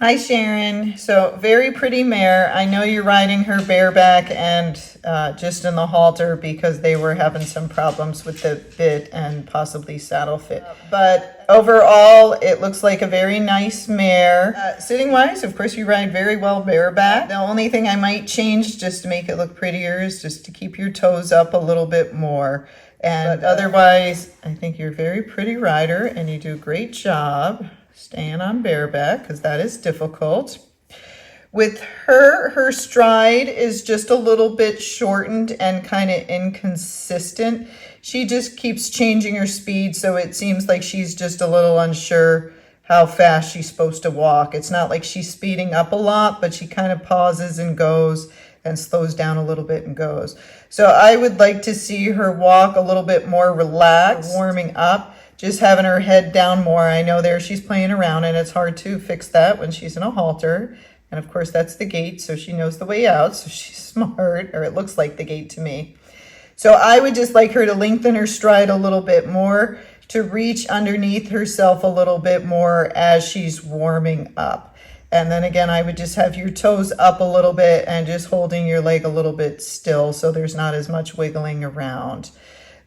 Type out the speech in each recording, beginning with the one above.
Hi Sharon. So very pretty mare. I know you're riding her bareback and just in the halter because they were having some problems with the bit and possibly saddle fit. But overall, it looks like a very nice mare. Sitting wise, of course, you ride very well bareback. The only thing I might change just to make it look prettier is just to keep your toes up a little bit more. And otherwise, I think you're a very pretty rider and you do a great job staying on bareback because that is difficult. With her, her stride is just a little bit shortened and kind of inconsistent. She just keeps changing her speed, so it seems like she's just a little unsure how fast she's supposed to walk. It's not like she's speeding up a lot, but she kind of pauses and goes and slows down a little bit and goes. So I would like to see her walk a little bit more relaxed, warming up. Just having her head down more. I know there she's playing around and it's hard to fix that when she's in a halter. And of course that's the gait, so she knows the way out, so she's smart, or it looks like the gait to me. So I would just like her to lengthen her stride a little bit more, to reach underneath herself a little bit more as she's warming up. And then again, I would just have your toes up a little bit and just holding your leg a little bit still so there's not as much wiggling around.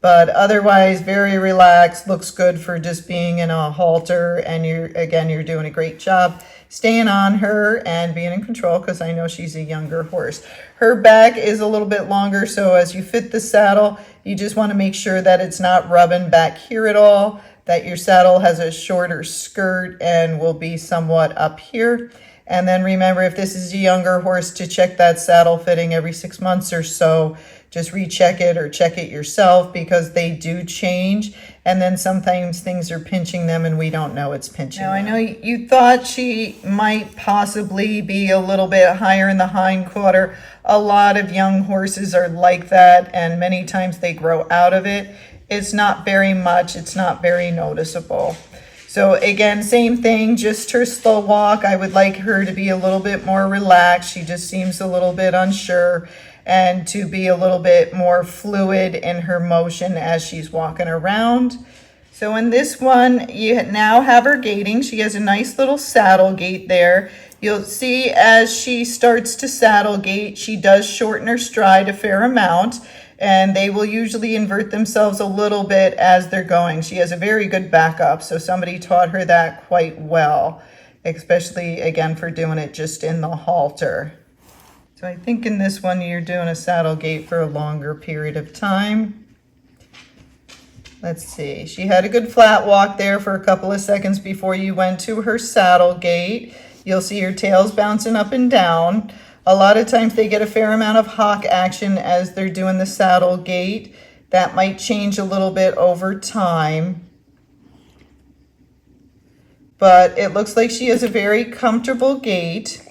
But otherwise, very relaxed, looks good for just being in a halter. And you're doing a great job staying on her and being in control because I know she's a younger horse. Her back is a little bit longer, so as you fit the saddle, you just want to make sure that it's not rubbing back here at all, that your saddle has a shorter skirt and will be somewhat up here. And then remember, if this is a younger horse, to check that saddle fitting every 6 months or so. Just recheck it or check it yourself because they do change. And then sometimes things are pinching them and we don't know it's pinching them. Now, I know you thought she might possibly be a little bit higher in the hind quarter. A lot of young horses are like that and many times they grow out of it. It's not very much. It's not very noticeable. So again, same thing, just her slow walk. I would like her to be a little bit more relaxed. She just seems a little bit unsure, and to be a little bit more fluid in her motion as she's walking around. So in this one, you now have her gaiting. She has a nice little saddle gait there. You'll see as she starts to saddle gait, she does shorten her stride a fair amount, and they will usually invert themselves a little bit as they're going. She has a very good backup, so somebody taught her that quite well, especially again for doing it just in the halter. So I think in this one, you're doing a saddle gait for a longer period of time. Let's see. She had a good flat walk there for a couple of seconds before you went to her saddle gait. You'll see her tail's bouncing up and down. A lot of times they get a fair amount of hock action as they're doing the saddle gait. That might change a little bit over time. But it looks like she has a very comfortable gait.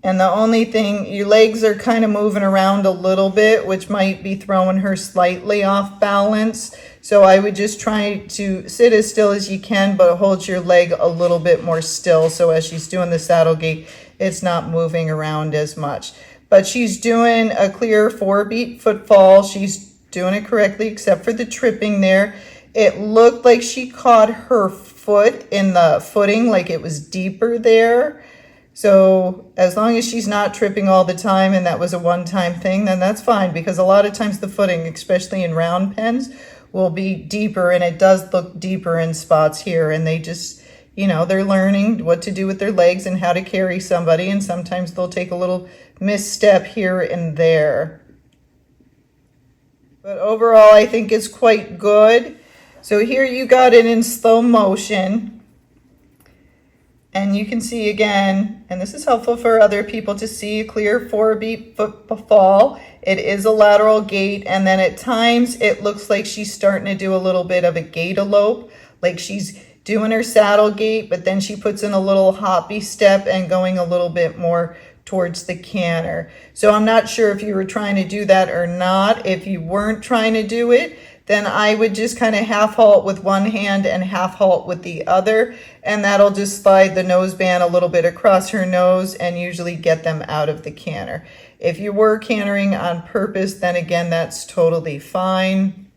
And the only thing, your legs are kind of moving around a little bit, which might be throwing her slightly off balance. So I would just try to sit as still as you can, but hold your leg a little bit more still. So as she's doing the saddle gait, it's not moving around as much. But she's doing a clear 4-beat footfall. She's doing it correctly, except for the tripping there. It looked like she caught her foot in the footing, like it was deeper there. So as long as she's not tripping all the time and that was a one-time thing, then that's fine, because a lot of times the footing, especially in round pens, will be deeper, and it does look deeper in spots here, and they just, you know, they're learning what to do with their legs and how to carry somebody, and sometimes they'll take a little misstep here and there. But overall, I think it's quite good. So here you got it in slow motion. And you can see again, and this is helpful for other people to see, a clear 4-beat footfall. It is a lateral gait, and then at times it looks like she's starting to do a little bit of a gait-elope, like she's doing her saddle gait, but then she puts in a little hoppy step and going a little bit more towards the canter. So I'm not sure if you were trying to do that or not. If you weren't trying to do it, then I would just kind of half halt with one hand and half halt with the other, and that'll just slide the noseband a little bit across her nose and usually get them out of the canter. If you were cantering on purpose, then again, that's totally fine.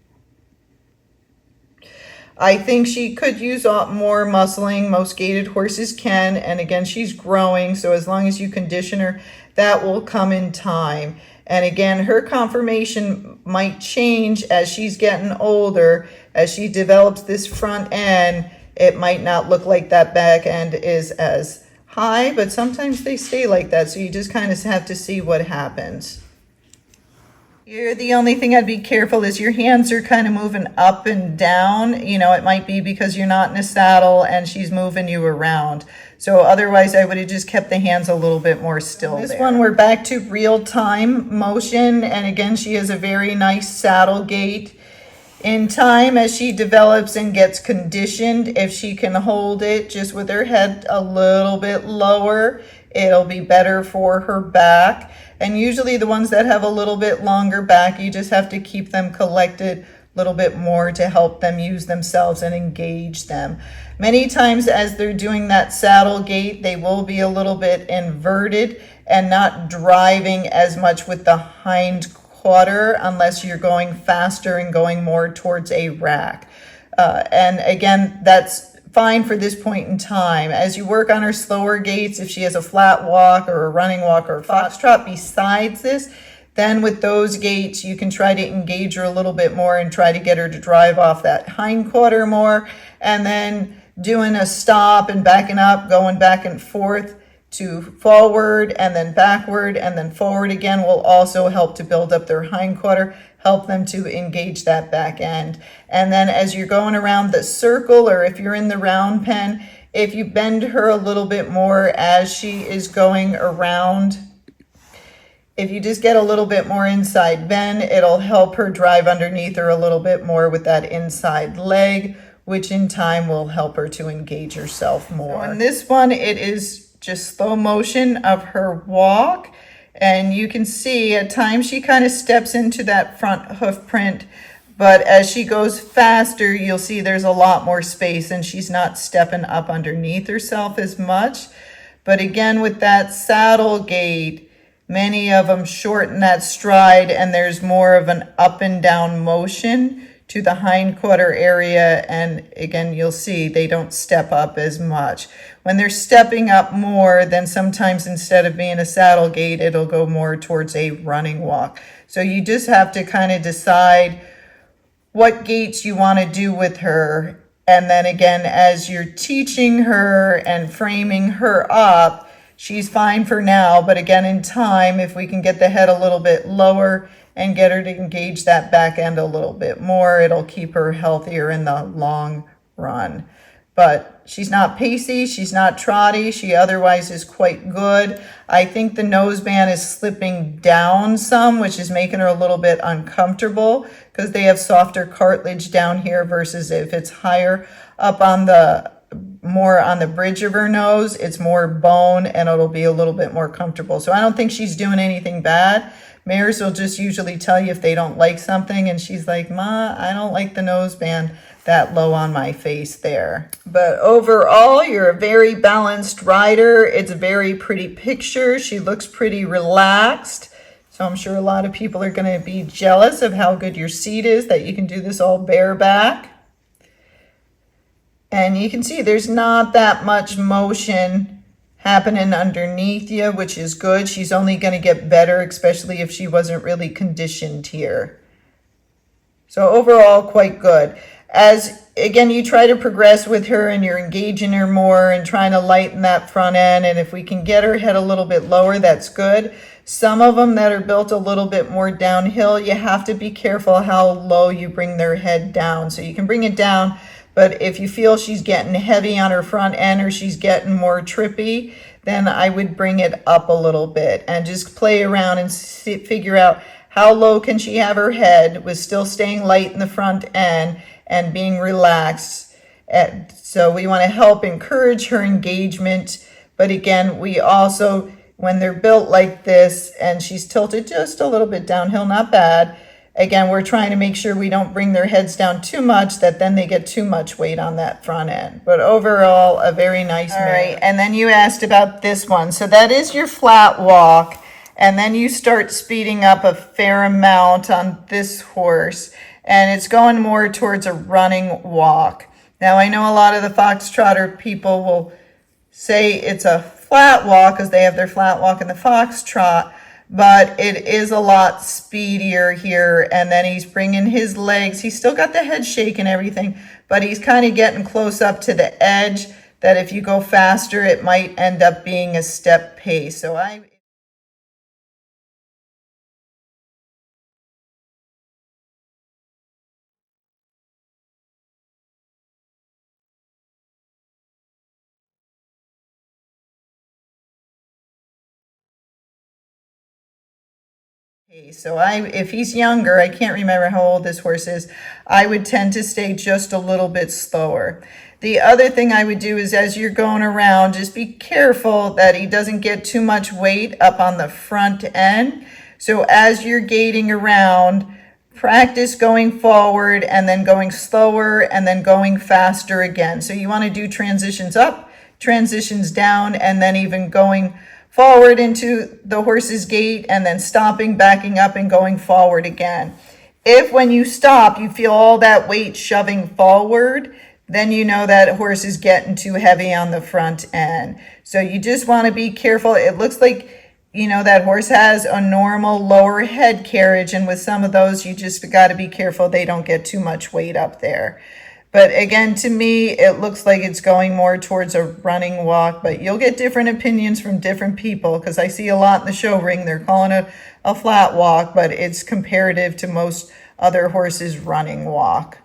I think she could use more muscling. Most gaited horses can. And again, she's growing. So as long as you condition her, that will come in time. And again, her conformation might change as she's getting older. As she develops this front end, it might not look like that back end is as high, but sometimes they stay like that. So you just kind of have to see what happens. Here, the only thing I'd be careful is your hands are kind of moving up and down. You know, it might be because you're not in a saddle and she's moving you around. So otherwise, I would have just kept the hands a little bit more still. This one, we're back to real-time motion. And again, she has a very nice saddle gait. In time, as she develops and gets conditioned, if she can hold it just with her head a little bit lower, it'll be better for her back. And usually the ones that have a little bit longer back, you just have to keep them collected a little bit more to help them use themselves and engage them. Many times as they're doing that saddle gait, they will be a little bit inverted and not driving as much with the hind quarter unless you're going faster and going more towards a rack. And again, that's fine for this point in time. As you work on her slower gaits, if she has a flat walk or a running walk or a foxtrot besides this, then with those gaits, you can try to engage her a little bit more and try to get her to drive off that hind quarter more. And then doing a stop and backing up, going back and forth to forward and then backward and then forward again will also help to build up their hind quarter, help them to engage that back end. And then as you're going around the circle, or if you're in the round pen, if you bend her a little bit more as she is going around, if you just get a little bit more inside bend, it'll help her drive underneath her a little bit more with that inside leg, which in time will help her to engage herself more. On this one, it is just slow motion of her walk. And you can see at times she kind of steps into that front hoof print, but as she goes faster, you'll see there's a lot more space and she's not stepping up underneath herself as much. But again, with that saddle gait, many of them shorten that stride and there's more of an up and down motion to the hind quarter area. And again, you'll see they don't step up as much. When they're stepping up more, then sometimes instead of being a saddle gait, it'll go more towards a running walk. So you just have to kind of decide what gaits you want to do with her. And then again, as you're teaching her and framing her up, she's fine for now. But again, in time, if we can get the head a little bit lower and get her to engage that back end a little bit more, it'll keep her healthier in the long run. But she's not pacey, she's not trotty, she otherwise is quite good. I think the noseband is slipping down some, which is making her a little bit uncomfortable because they have softer cartilage down here versus if it's higher up on the, more on the bridge of her nose, it's more bone and it'll be a little bit more comfortable. So I don't think she's doing anything bad. Mares will just usually tell you if they don't like something and she's like, Ma, I don't like the noseband that low on my face there. But overall, you're a very balanced rider. It's a very pretty picture. She looks pretty relaxed. So I'm sure a lot of people are going to be jealous of how good your seat is, that you can do this all bareback. And you can see there's not that much motion happening underneath you, which is good. She's only going to get better, especially if she wasn't really conditioned here. So overall, quite good. As, again, you try to progress with her and you're engaging her more and trying to lighten that front end. And if we can get her head a little bit lower, that's good. Some of them that are built a little bit more downhill, you have to be careful how low you bring their head down. So you can bring it down, but if you feel she's getting heavy on her front end or she's getting more trippy, then I would bring it up a little bit and just play around and figure out how low can she have her head with still staying light in the front end and being relaxed. So we want to help encourage her engagement. But again, we also, when they're built like this and she's tilted just a little bit downhill, not bad. Again, we're trying to make sure we don't bring their heads down too much that then they get too much weight on that front end. But overall, a very nice mare. All right, and then you asked about this one. So that is your flat walk. And then you start speeding up a fair amount on this horse. And it's going more towards a running walk. Now, I know a lot of the foxtrotter people will say it's a flat walk because they have their flat walk in the foxtrot, but it is a lot speedier here. And then he's bringing his legs. He's still got the head shake and everything, but he's kind of getting close up to the edge that if you go faster, it might end up being a step pace. So if he's younger, I can't remember how old this horse is, I would tend to stay just a little bit slower. The other thing I would do is as you're going around, just be careful that he doesn't get too much weight up on the front end. So as you're gating around, practice going forward and then going slower and then going faster again. So you want to do transitions up, transitions down, and then even going forward into the horse's gait and then stopping, backing up, and going forward again. If when you stop, you feel all that weight shoving forward, then you know that horse is getting too heavy on the front end. So you just want to be careful. It looks like, you know, that horse has a normal lower head carriage, and with some of those, you just got to be careful they don't get too much weight up there. But again, to me, it looks like it's going more towards a running walk, but you'll get different opinions from different people because I see a lot in the show ring. They're calling it a flat walk, but it's comparative to most other horses' running walk.